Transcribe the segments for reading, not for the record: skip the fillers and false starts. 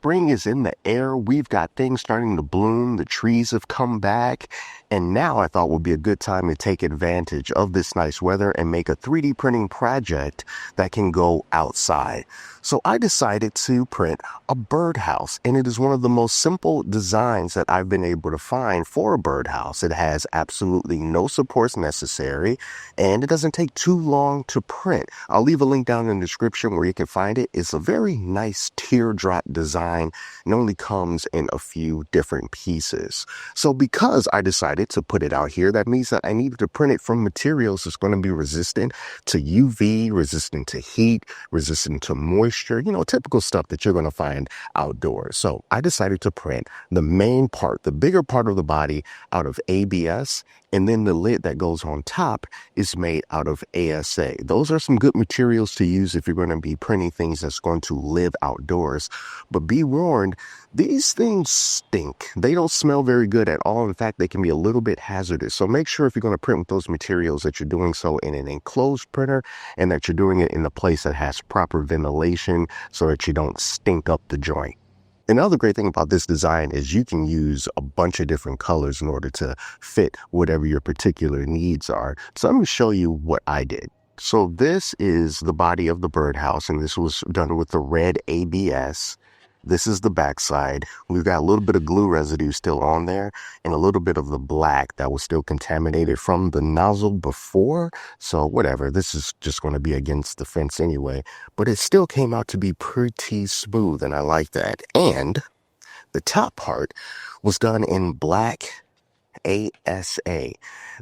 spring is in the air. We've got things starting to bloom. The trees have come back. And now I thought would be a good time to take advantage of this nice weather and make a 3D printing project that can go outside. So I decided to print a birdhouse, and it is one of the most simple designs that I've been able to find for a birdhouse. It has absolutely no supports necessary, and it doesn't take too long to print. I'll leave a link down in the description where you can find it. It's a very nice teardrop design and only comes in a few different pieces. So because I decided to put it out here, that means that I needed to print it from materials that's going to be resistant to UV, resistant to heat, resistant to moisture, typical stuff that you're going to find outdoors. So I decided to print the main part, the bigger part of the body, out of ABS, and then the lid that goes on top is made out of ASA. Those are some good materials to use if you're going to be printing things that's going to live outdoors. But be warned, these things stink. They don't smell very good at all. In fact, they can be a little bit hazardous. So make sure if you're going to print with those materials that you're doing so in an enclosed printer and that you're doing it in a place that has proper ventilation so that you don't stink up the joint. Another great thing about this design is you can use a bunch of different colors in order to fit whatever your particular needs are. So I'm going to show you what I did. So this is the body of the birdhouse, and this was done with the red ABS. This is the backside. We've got a little bit of glue residue still on there and a little bit of the black that was still contaminated from the nozzle before. So whatever, this is just going to be against the fence anyway, but it still came out to be pretty smooth, and I like that. And the top part was done in black ASA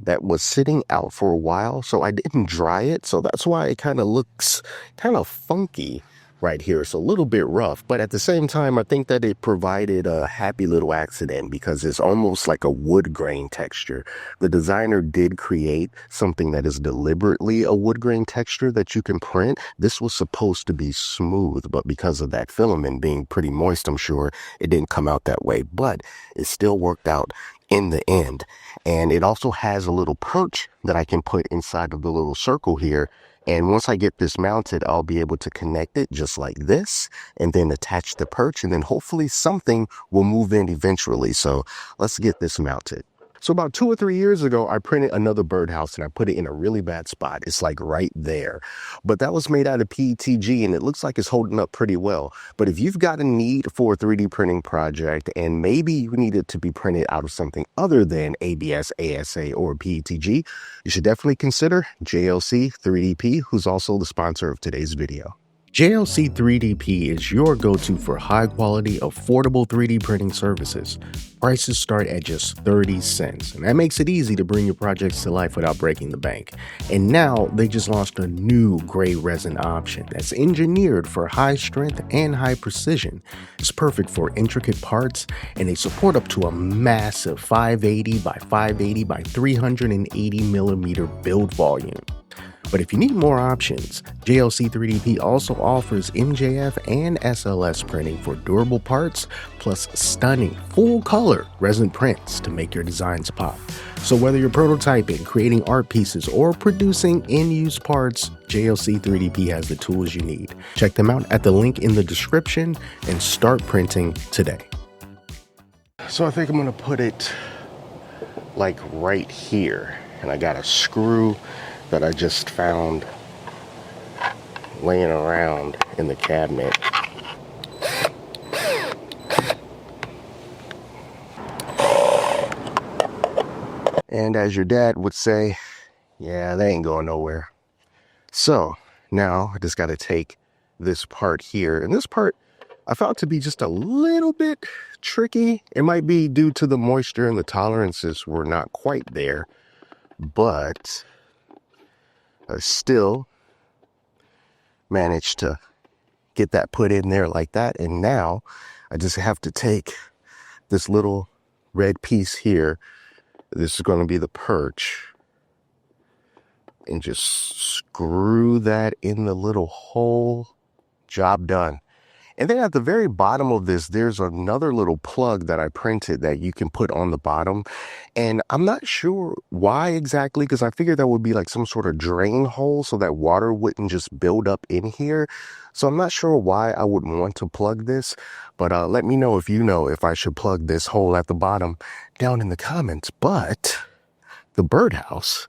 that was sitting out for a while, so I didn't dry it. So that's why it kind of looks kind of funky right here. It's a little bit rough, but at the same time, I think that it provided a happy little accident because it's almost like a wood grain texture. The designer did create something that is deliberately a wood grain texture that you can print. This was supposed to be smooth, but because of that filament being pretty moist, I'm sure it didn't come out that way, but it still worked out in the end. And it also has a little perch that I can put inside of the little circle here. And once I get this mounted, I'll be able to connect it just like this and then attach the perch, and then hopefully something will move in eventually. So let's get this mounted. So about 2 or 3 years ago, I printed another birdhouse and I put it in a really bad spot. It's like right there, but that was made out of PETG and it looks like it's holding up pretty well. But if you've got a need for a 3D printing project and maybe you need it to be printed out of something other than ABS, ASA, or PETG, you should definitely consider JLC 3DP, who's also the sponsor of today's video. JLC 3DP is your go-to for high-quality, affordable 3D printing services. Prices start at just 30 cents, and that makes it easy to bring your projects to life without breaking the bank. And now they just launched a new gray resin option that's engineered for high strength and high precision. It's perfect for intricate parts, and they support up to a massive 580 by 580 by 380 millimeter build volume. But if you need more options, JLC 3DP also offers MJF and SLS printing for durable parts, plus stunning full-color resin prints to make your designs pop. So whether you're prototyping, creating art pieces, or producing in-use parts, JLC 3DP has the tools you need. Check them out at the link in the description and start printing today. So I think I'm going to put it like right here, and I got a screw that I just found laying around in the cabinet. And as your dad would say, yeah, they ain't going nowhere. So now I just got to take this part here, and this part I found to be just a little bit tricky. It might be due to the moisture and the tolerances were not quite there, but I still managed to get that put in there like that. And now I just have to take this little red piece here. This is going to be the perch, and just screw that in the little hole. Job done. And then at the very bottom of this, there's another little plug that I printed that you can put on the bottom. And I'm not sure why exactly, because I figured that would be like some sort of drain hole so that water wouldn't just build up in here. So I'm not sure why I would want to plug this, but let me know if you know if I should plug this hole at the bottom down in the comments. But the birdhouse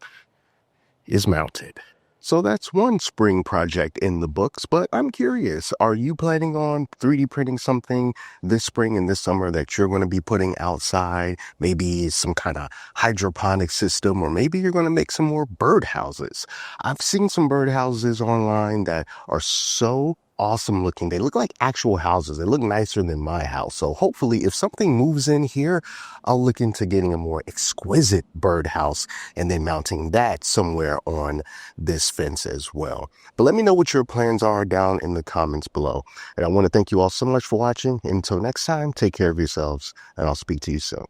is mounted. So that's one spring project in the books, but I'm curious, are you planning on 3D printing something this spring and this summer that you're going to be putting outside? Maybe some kind of hydroponic system, or maybe you're going to make some more birdhouses. I've seen some birdhouses online that are so awesome looking. They look like actual houses. They look nicer than my house. So hopefully if something moves in here, I'll look into getting a more exquisite birdhouse and then mounting that somewhere on this fence as well. But let me know what your plans are down in the comments below. And I want to thank you all so much for watching. Until next time, take care of yourselves, and I'll speak to you soon.